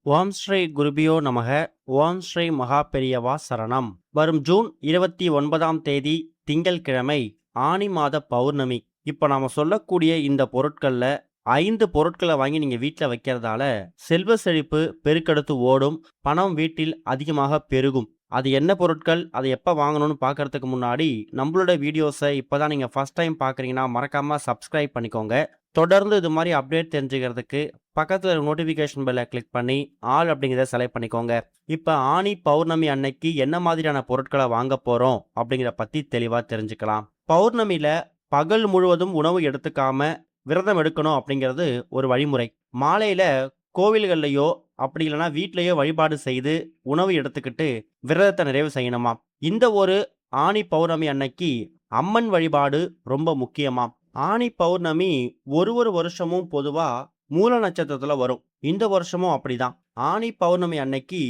ஓம் ஸ்ரீ குருபியோ நமக. ஓம் ஸ்ரீ மகா பெரியவா சரணம். வரும் ஜூன் 29ஆம் தேதி திங்கள்கிழமை ஆனி மாத பௌர்ணமி. இப்போ நாம சொல்லக்கூடிய இந்த பொருட்கள்ல 5 பொருட்களை வாங்கி நீங்க வீட்டில் வைக்கிறதால செல்வ செழிப்பு பெருக்கெடுத்து ஓடும், பணம் வீட்டில் அதிகமாக பெருகும். அது என்ன பொருட்கள், அதை எப்போ வாங்கணும்னு பார்க்கறதுக்கு முன்னாடி நம்மளோட வீடியோஸை இப்போதான் நீங்கள் ஃபர்ஸ்ட் டைம் பார்க்குறீங்கன்னா மறக்காமல் சப்ஸ்கிரைப் பண்ணிக்கோங்க. தொடர்ந்து இது மாதிரி அப்டேட் தெரிஞ்சுக்கிறதுக்கு பக்கத்தில் நோட்டிஃபிகேஷன் பெல்லை கிளிக் பண்ணி ஆல் அப்படிங்கிறத செலக்ட் பண்ணிக்கோங்க. இப்போ ஆனி பௌர்ணமி அன்னைக்கு என்ன மாதிரியான பொருட்களை வாங்க போகிறோம் அப்படிங்கிறத பற்றி தெளிவாக தெரிஞ்சுக்கலாம். பௌர்ணமியில் பகல் முழுவதும் உணவு எடுத்துக்காம விரதம் எடுக்கணும் அப்படிங்கிறது ஒரு வழிமுறை. மாலையில் கோவில்கள்லையோ அப்படி இல்லைன்னா வீட்லேயோ வழிபாடு செய்து உணவு எடுத்துக்கிட்டு விரதத்தை நிறைவு செய்யணுமா. இந்த ஒரு ஆனி பௌர்ணமி அன்னைக்கு அம்மன் வழிபாடு ரொம்ப முக்கியமாம். ஆனி பௌர்ணமி ஒரு வருஷமும் பொதுவா மூல நட்சத்திரத்துல வரும். இந்த வருஷமும் அப்படிதான். ஆனி பௌர்ணமி அன்னைக்கு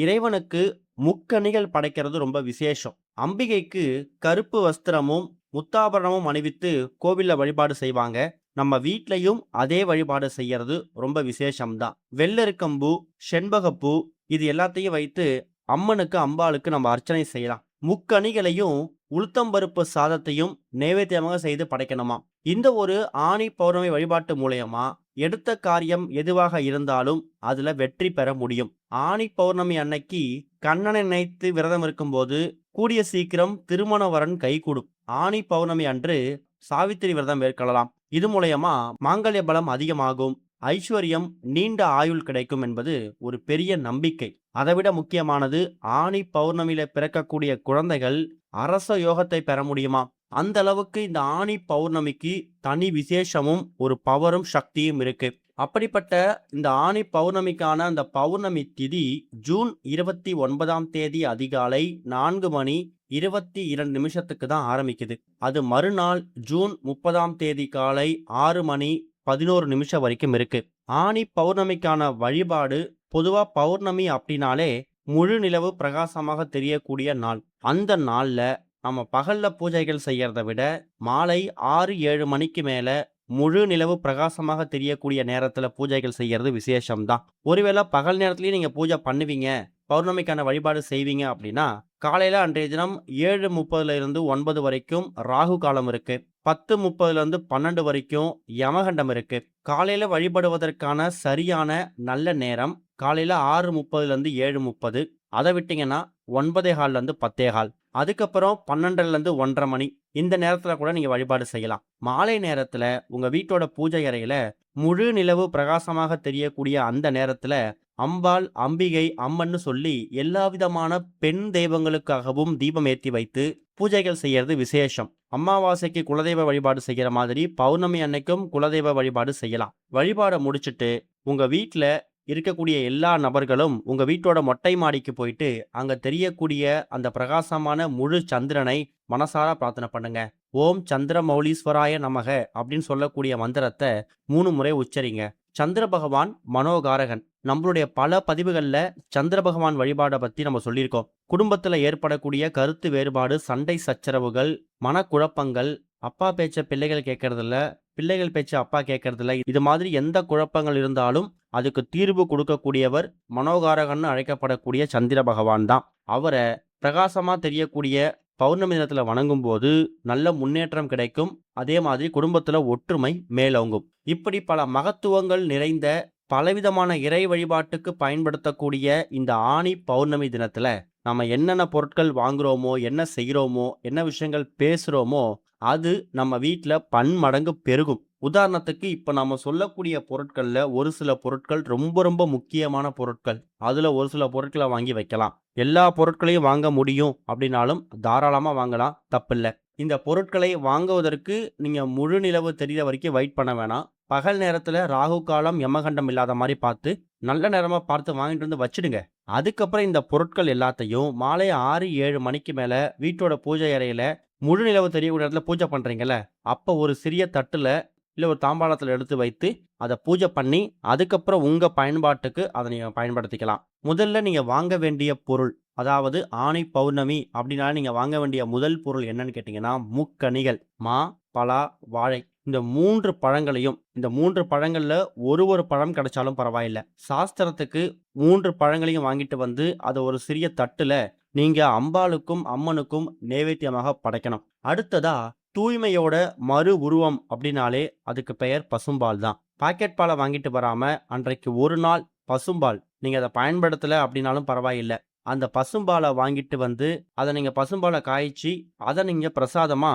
இறைவனுக்கு முக்கணிகள் படைக்கிறது ரொம்ப விசேஷம். அம்பிகைக்கு கருப்பு வஸ்திரமும் முத்தாபரணமும் அணிவித்து கோவில்ல வழிபாடு செய்வாங்க. நம்ம வீட்லயும் அதே வழிபாடு செய்யறது ரொம்ப விசேஷம்தான். வெள்ளரிக்கம்பூ, செண்பகப்பூ இது எல்லாத்தையும் வைத்து அம்மனுக்கு அம்பாளுக்கு நம்ம அர்ச்சனை செய்யலாம். முக்கணிகளையும் உளுத்தம்பருப்பு சாதத்தையும் நைவேத்தியமாக செய்து படைக்கணுமா. இந்த ஒரு ஆனி பௌர்ணமி வழிபாட்டு மூலயமா எடுத்த காரியம் எதுவாக இருந்தாலும் அதுல வெற்றி பெற முடியும். ஆனி பௌர்ணமி அன்னைக்கு கண்ணனை நினைத்து விரதம் இருக்கும்போது கூடிய சீக்கிரம் திருமண வரன் கைகூடும். ஆனி பௌர்ணமி அன்று சாவித்திரி விரதம் மேற்கொள்ளலாம். இது மூலயமா மாங்கல்ய பலம் அதிகமாகும், ஐஸ்வர்யம், நீண்ட ஆயுள் கிடைக்கும் என்பது ஒரு பெரிய நம்பிக்கை. அதைவிட முக்கியமானது, ஆனி பௌர்ணமியில பிறக்கக்கூடிய குழந்தைகள் அரச யோகத்தை பெற முடியுமா. அந்த அளவுக்கு இந்த ஆனி பௌர்ணமிக்கு தனி விசேஷமும் ஒரு பவரும் சக்தியும் இருக்கு. அப்படிப்பட்ட இந்த ஆனி பௌர்ணமிக்கான அந்த பௌர்ணமி திதி ஜூன் 29ஆம் தேதி அதிகாலை 4:22 தான் ஆரம்பிக்குது. அது மறுநாள் ஜூன் 30ஆம் தேதி காலை 6:11 வரைக்கும் இருக்கு. ஆனி பௌர்ணமிக்கான வழிபாடு, பொதுவா பௌர்ணமி அப்படின்னாலே முழு நிலவு பிரகாசமாக தெரியக்கூடிய நாள். அந்த நாள்ல நம்ம பகல்ல பூஜைகள் செய்யறதை விட மாலை 6-7 மணிக்கு மேல முழு நிலவு பிரகாசமாக தெரியக்கூடிய நேரத்துல பூஜைகள் செய்யறது விசேஷம்தான். ஒருவேளை பகல் நேரத்திலயும் நீங்க பூஜை பண்ணுவீங்க, பௌர்ணமிக்கான வழிபாடு செய்வீங்க அப்படின்னா காலையில அன்றைய தினம் 7:30 இருந்து 9 வரைக்கும் ராகு காலம் இருக்கு. 10:30 இருந்து 12 வரைக்கும் யமகண்டம் இருக்கு. காலையில வழிபடுவதற்கான சரியான நல்ல நேரம் காலையில 6:30 இருந்து 7:30. அதை விட்டீங்கன்னா 9:15 இருந்து 10:15. அதுக்கப்புறம் 12 இருந்து 1:30 மணி. இந்த நேரத்துல கூட நீங்க வழிபாடு செய்யலாம். மாலை நேரத்துல உங்க வீட்டோட பூஜை அறையில முழு நிலவு பிரகாசமாக தெரியக்கூடிய அந்த நேரத்துல அம்பாள், அம்பிகை, அம்மன்னு சொல்லி எல்லா விதமான பெண் தெய்வங்களுக்காகவும் தீபம் ஏற்றி வைத்து பூஜைகள் செய்யறது விசேஷம். அமாவாசைக்கு குலதெய்வ வழிபாடு செய்கிற மாதிரி பௌர்ணமி அன்னைக்கும் குலதெய்வ வழிபாடு செய்யலாம். வழிபாடை முடிச்சுட்டு உங்க வீட்டுல இருக்கக்கூடிய எல்லா நபர்களும் உங்க வீட்டோட மொட்டை மாடிக்கு போயிட்டு அங்க தெரியக்கூடிய அந்த பிரகாசமான முழு சந்திரனை மனசார பிரார்த்தனை பண்ணுங்க. ஓம் சந்திர மௌலீஸ்வராய நமக அப்படின்னு சொல்லக்கூடிய மந்திரத்தை 3 முறை உச்சரிங்க. சந்திர பகவான் மனோகாரகன். நம்மளுடைய பல பதிவுகள்ல சந்திர பகவான் வழிபாடை பத்தி நம்ம சொல்லியிருக்கோம். குடும்பத்துல ஏற்படக்கூடிய கருத்து வேறுபாடு, சண்டை சச்சரவுகள், மனக்குழப்பங்கள், அப்பா பேச்ச பிள்ளைகள் கேட்கறதில்ல, பிள்ளைகள் பேச்ச அப்பா கேட்கறதில்ல, இது மாதிரி எந்த குழப்பங்கள் இருந்தாலும் அதுக்கு தீர்வு கொடுக்கக்கூடியவர் மனோகாரகன் அழைக்கப்படக்கூடிய சந்திர பகவான் தான். அவரை பிரகாசமா தெரியக்கூடிய பௌர்ணமி தினத்துல வணங்கும் போது நல்ல முன்னேற்றம் கிடைக்கும். அதே மாதிரி குடும்பத்துல ஒற்றுமை மேலோங்கும். இப்படி பல மகத்துவங்கள் நிறைந்த பலவிதமான இறை வழிபாட்டுக்கு பயன்படுத்தக்கூடிய இந்த ஆனி பௌர்ணமி தினத்துல நம்ம என்னென்ன பொருட்கள் வாங்குறோமோ, என்ன செய்கிறோமோ, என்ன விஷயங்கள் பேசுறோமோ அது நம்ம வீட்டுல பன்மடங்கு பெருகும். உதாரணத்துக்கு இப்ப நம்ம சொல்லக்கூடிய பொருட்கள்ல ஒரு சில பொருட்கள் ரொம்ப ரொம்ப முக்கியமான பொருட்கள். அதுல ஒரு சில பொருட்களை வாங்கி வைக்கலாம். எல்லா பொருட்களையும் வாங்க முடியும் அப்படின்னாலும் தாராளமா வாங்கலாம், தப்பில்லை. இந்த பொருட்களை வாங்குவதற்கு நீங்க முழு நிலவு தெரியற வரைக்கும் வெயிட் பண்ண வேணாம். பகல் நேரத்துல ராகு காலம், யமகண்டம் இல்லாத மாதிரி பார்த்து நல்ல நேரமா பார்த்து வாங்கிட்டு வந்து வச்சிடுங்க. அதுக்கப்புறம் இந்த பொருட்கள் எல்லாத்தையும் மாலை 6-7 மணிக்கு மேல வீட்டோட பூஜை அறையில முழு நிலவு தெரியக்கூடிய இடத்துல பூஜை பண்றீங்கல்ல, அப்ப ஒரு சிறிய தட்டுல இல்ல ஒரு தாம்பாளத்துல எடுத்து வைத்து அதை பூஜை பண்ணி அதுக்கப்புறம் உங்க பயன்பாட்டுக்கு அதை நீங்க பயன்படுத்திக்கலாம். முதல்ல நீங்க வாங்க வேண்டிய பொருள், அதாவது ஆனி பௌர்ணமி அப்படின்னா நீங்க வாங்க வேண்டிய முதல் பொருள் என்னன்னு கேட்டீங்கன்னா முக்கணிகள். மா, பலா, வாழை இந்த 3 பழங்கள்ல ஒரு பழம் கிடைச்சாலும் பரவாயில்ல. சாஸ்திரத்துக்கு 3 பழங்களையும் வாங்கிட்டு வந்து அத ஒரு சிறிய தட்டுல நீங்க அம்பாளுக்கும், அம்மனுக்கும் நைவேத்தியமாக படைக்கணும். அடுத்ததா தூய்மையோட மறு உருவம் அப்படின்னாலே அதுக்கு பெயர் பசும்பால் தான். பாக்கெட் பால வாங்கிட்டு வராம அன்றைக்கு ஒரு நாள் பசும்பால் நீங்க அத பயன்படுத்தல அப்படின்னாலும் பரவாயில்ல. அந்த பசும்பால வாங்கிட்டு வந்து அத நீங்க பசும்பால காய்ச்சி அத நீங்க பிரசாதமா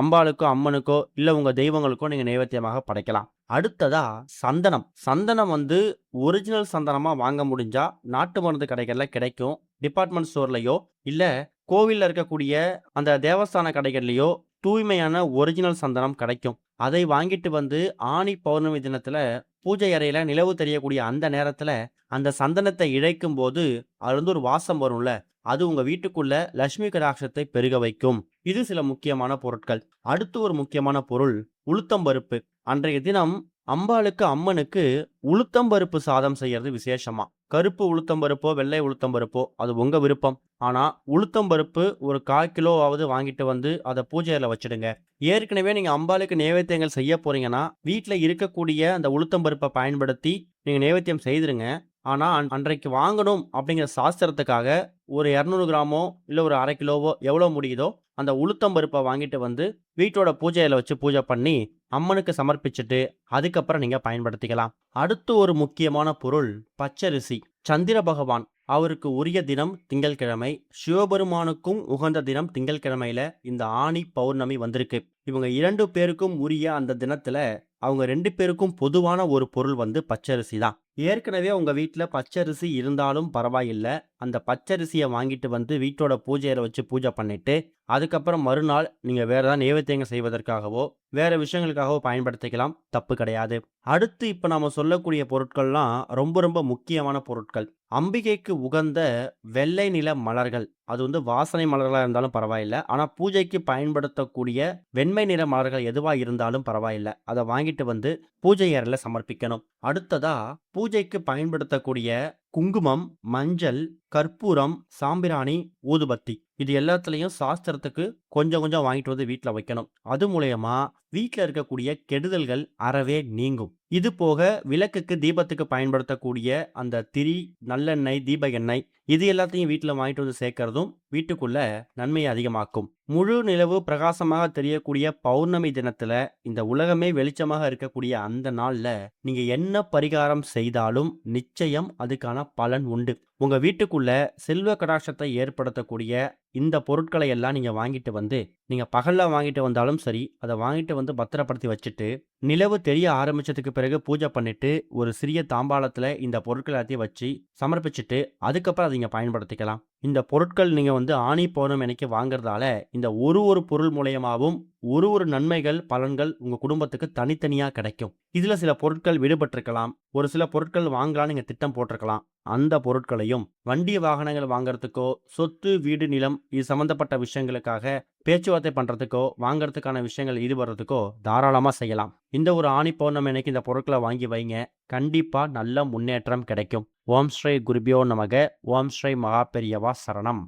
அம்பாளுக்கோ, அம்மனுக்கோ இல்ல உங்க தெய்வங்களுக்கோ நீங்க நைவேத்தியமாக படைக்கலாம். அடுத்ததா சந்தனம். சந்தனம் வந்து ஒரிஜினல் சந்தனமா வாங்க முடிஞ்சா நாட்டு மருந்து கடைகள்ல கிடைக்கும். டிபார்ட்மெண்ட் ஸ்டோர்லயோ இல்ல கோவில்ல இருக்கக்கூடிய அந்த தேவஸ்தான கடைகள்லயோ தூய்மையான ஒரிஜினல் சந்தனம் கிடைக்கும். அதை வாங்கிட்டு வந்து ஆனி பௌர்ணமி தினத்துல பூஜை அறையில நிலவு தெரியக்கூடிய அந்த நேரத்துல அந்த சந்தனத்தை இழைக்கும்போது அதுலருந்து ஒரு வாசம் வரும்ல. அது உங்க வீட்டுக்குள்ள லட்சுமி கடாட்சத்தை பெருக வைக்கும். இது சில முக்கியமான பொருட்கள். அடுத்து ஒரு முக்கியமான பொருள் உளுத்தம் பருப்பு. அன்றைய தினம் அம்பாளுக்கு, அம்மனுக்கு உளுத்தம் பருப்பு சாதம் செய்யறது விசேஷமா. கருப்பு உளுத்தம் பருப்போ, வெள்ளை உளுத்தம் பருப்போ அது உங்க விருப்பம். ஆனா உளுத்தம் பருப்பு ஒரு 1/4 கிலோவாவது வாங்கிட்டு வந்து அத பூஜை அறையில வச்சுடுங்க. ஏற்கனவே நீங்க அம்பாளுக்கு நைவேத்தியங்கள் செய்ய போறீங்கன்னா, வீட்ல இருக்கக்கூடிய அந்த உளுத்தம் பருப்ப பயன்படுத்தி நீங்க நைவேத்தியம் செய்துருங்க. ஆனா அன்றைக்கு வாங்கணும் அப்படிங்கிற சாஸ்திரத்துக்காக ஒரு 200 கிராமோ இல்ல ஒரு 1/2 கிலோவோ எவ்வளோ முடியுதோ அந்த உளுத்தம் பருப்ப வாங்கிட்டு வந்து வீட்டோட பூஜை அறையில வச்சு பூஜை பண்ணி அம்மனுக்கு சமர்ப்பிச்சுட்டு அதுக்கப்புறம் நீங்க பயன்படுத்திக்கலாம். அடுத்து ஒரு முக்கியமான பொருள் பச்சரிசி. சந்திர பகவான் அவருக்கு உரிய தினம் திங்கள்கிழமை. சிவபெருமானுக்கும் உகந்த தினம் திங்கள்கிழமையில இந்த ஆனி பௌர்ணமி வந்திருக்கு. இவங்க 2 பேருக்கும் உரிய அந்த தினத்துல அவங்க 2 பேருக்கும் பொதுவான ஒரு பொருள் வந்து பச்சரிசி தான். ஏற்கனவே உங்க வீட்ல பச்சரிசி இருந்தாலும் பரவாயில்ல. அந்த பச்சரிசிய வாங்கிட்டு வந்து வீட்டோட பூஜை அறையில வச்சு பூஜை பண்ணிட்டு, அதுக்கப்புறம் மறுநாள் நீங்க வேற ஏதாவது நைவேத்தியங்கள் செய்வதற்காகவோ, வேற விஷயங்களுக்காகவோ பயன்படுத்திக்கலாம். தப்பு கிடையாது. அடுத்து இப்ப நாம சொல்லக்கூடிய பொருட்கள்லாம் ரொம்ப ரொம்ப முக்கியமான பொருட்கள். அம்பிகைக்கு உகந்த வெள்ளை நிற மலர்கள். அது வந்து வாசனை மலர்களா இருந்தாலும் பரவாயில்ல. ஆனா பூஜைக்கு பயன்படுத்தக்கூடிய வெண்மை நிற மலர்கள் எதுவா இருந்தாலும் பரவாயில்ல. அத வாங்கிட்டு வந்து பூஜை அறையில சமர்ப்பிக்கணும். அடுத்ததா பூஜைக்கு பயன்படுத்தக்கூடிய குங்குமம், மஞ்சள், கற்பூரம், சாம்பிராணி, ஊதுபத்தி. இது எல்லாத்துலயும் சாஸ்திரத்துக்கு கொஞ்சம் கொஞ்சம் வாங்கிட்டு வந்து வீட்ல வைக்கணும். அது மூலியமா வீட்ல இருக்கக்கூடிய கெடுதல்கள் அறவே நீங்கும். இது போக விளக்குக்கு, தீபத்துக்கு பயன்படுத்தக்கூடிய அந்த திரி, நல்லெண்ணெய், தீப எண்ணெய் இது எல்லாத்தையும் வீட்ல வாங்கிட்டு வந்து சேர்க்கறதும் வீட்டுக்குள்ள நன்மையை அதிகமாக்கும். முழு நிலவு பிரகாசமாக தெரியக்கூடிய பௌர்ணமி தினத்துல இந்த உலகமே வெளிச்சமாக இருக்கக்கூடிய அந்த நாள்ல நீங்க என்ன பரிகாரம் செய்தாலும் நிச்சயம் அதுக்கான பலன் உண்டு. உங்க வீட்டுக்குள்ள செல்வ கடாட்சத்தை ஏற்படுத்தக்கூடிய இந்த பொருட்களை எல்லாம் நீங்க வாங்கிட்டு வந்து நீங்க பகல்ல வாங்கிட்டு வந்தாலும் சரி, அதை வாங்கிட்டு வந்து பத்திரப்படுத்தி வச்சுட்டு நிலவு தெரிய ஆரம்பிச்சதுக்கு பிறகு பூஜை பண்ணிட்டு ஒரு சிறிய தாம்பாளத்துல இந்த பொருட்கள் எல்லாத்தையும் வச்சு சமர்ப்பிச்சுட்டு அதுக்கப்புறம் அதை நீங்க பயன்படுத்திக்கலாம். இந்த பொருட்கள் நீங்க வந்து ஆணி பௌர்ணமி அன்னைக்கு வாங்குறதால இந்த ஒரு பொருள் மூலியமாவும் ஒரு நன்மைகள், பலன்கள் உங்க குடும்பத்துக்கு தனித்தனியா கிடைக்கும். இதுல சில பொருட்கள் விடுபட்டிருக்கலாம். ஒரு சில பொருட்கள் வாங்கலாம்னு நீங்க திட்டம் போட்டிருக்கலாம். அந்த பொருட்களையும் வண்டி வாகனங்கள் வாங்குறதுக்கோ, சொத்து, வீடு, நிலம் இது சம்பந்தப்பட்ட விஷயங்களுக்காக பேச்சுவார்த்தை பண்றதுக்கோ, வாங்குறதுக்கான விஷயங்கள் ஈடுபடுறதுக்கோ தாராளமா செய்யலாம். இந்த ஒரு ஆணி பௌர்ணமி அன்னைக்கு இந்த பொருட்களை வாங்கி வைங்க. கண்டிப்பா நல்ல முன்னேற்றம் கிடைக்கும். ஓம் ஸ்ரீ குருபியோ நமக. ஓம் ஸ்ரீ மகா பெரியவா சரணம்.